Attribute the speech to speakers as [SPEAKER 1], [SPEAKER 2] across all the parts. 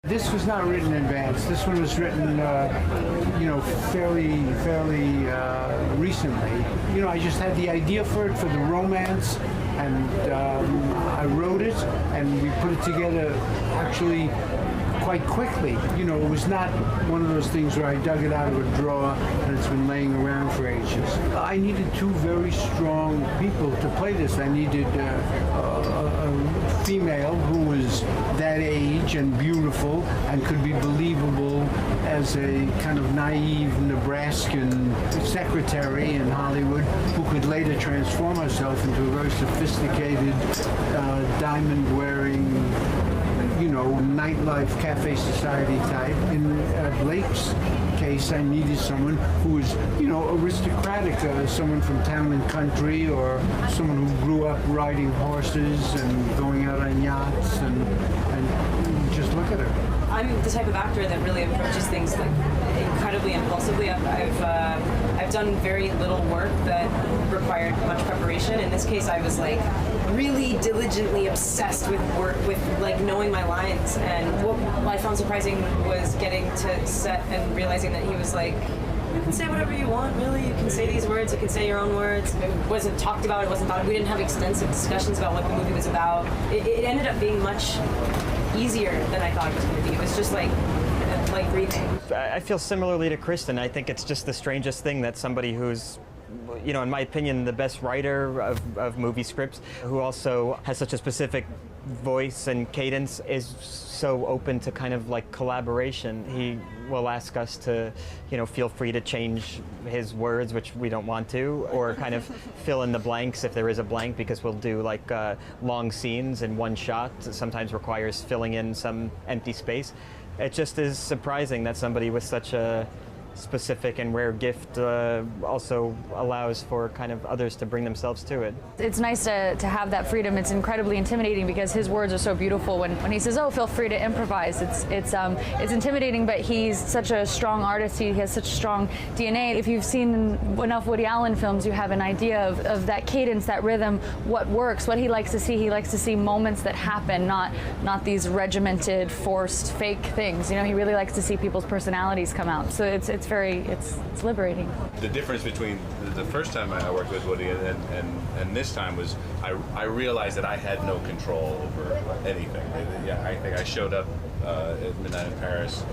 [SPEAKER 1] This was not written in advance. This one was written, fairly recently. I just had the idea for it, for the romance, and I wrote it, and we put it together actually quite quickly. It was not one of those things where I dug it out of a drawer and it's been laying around for ages. I needed two very strong people to play this. I needed a female who was that age and beautiful and could be believable as a kind of naive Nebraskan secretary in Hollywood who could later transform herself into a very sophisticated, diamond-wearing, nightlife cafe society type. In Blake's case, I needed someone who was, aristocratic, someone from town and country, or someone who grew up riding horses and going out on yachts, and just look at her.
[SPEAKER 2] I'm the type of actor that really approaches things like incredibly impulsively. I've done very little work that required much preparation. In this case, I was like really diligently obsessed with work, with like knowing my lines. And what I found surprising was getting to set and realizing that he was like, you can say whatever you want, really. You can say these words, you can say your own words. It wasn't talked about, it wasn't thought of. We didn't have extensive discussions about what the movie was about. It ended up being much easier than I thought it was going to be. It was just like breathing.
[SPEAKER 3] I feel similarly to Kristen. I think it's just the strangest thing that somebody who's, in my opinion, the best writer of movie scripts, who also has such a specific voice and cadence, is so open to kind of like collaboration. He will ask us to, feel free to change his words, which we don't want to, or kind of fill in the blanks if there is a blank, because we'll do like long scenes in one shot. Sometimes requires filling in some empty space. It just is surprising that somebody with such a specific and rare gift also allows for kind of others to bring themselves to it.
[SPEAKER 4] It's nice to have that freedom. It's incredibly intimidating because his words are so beautiful. When he says, "Oh, feel free to improvise," it's intimidating. But he's such a strong artist. He has such strong DNA. If you've seen enough Woody Allen films, you have an idea of that cadence, that rhythm, what works, what he likes to see. He likes to see moments that happen, not these regimented, forced, fake things. He really likes to see people's personalities come out. So it's liberating.
[SPEAKER 5] The difference between the first time I worked with Woody and this time was I realized that I had no control over anything. I think I showed up at Midnight in Paris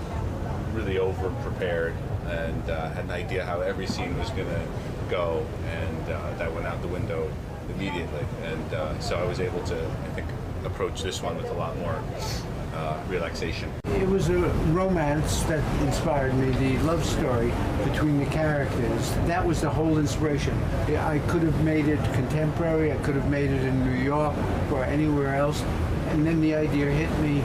[SPEAKER 5] really over-prepared and had an idea how every scene was going to go, and that went out the window immediately. And so I was able to, I think, approach this one with a lot more relaxation.
[SPEAKER 1] It was a romance that inspired me, the love story between the characters. That was the whole inspiration. I could have made it contemporary, I could have made it in New York or anywhere else, and then the idea hit me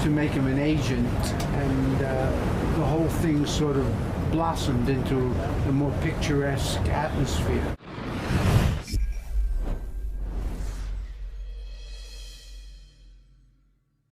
[SPEAKER 1] to make him an agent, and the whole thing sort of blossomed into a more picturesque atmosphere.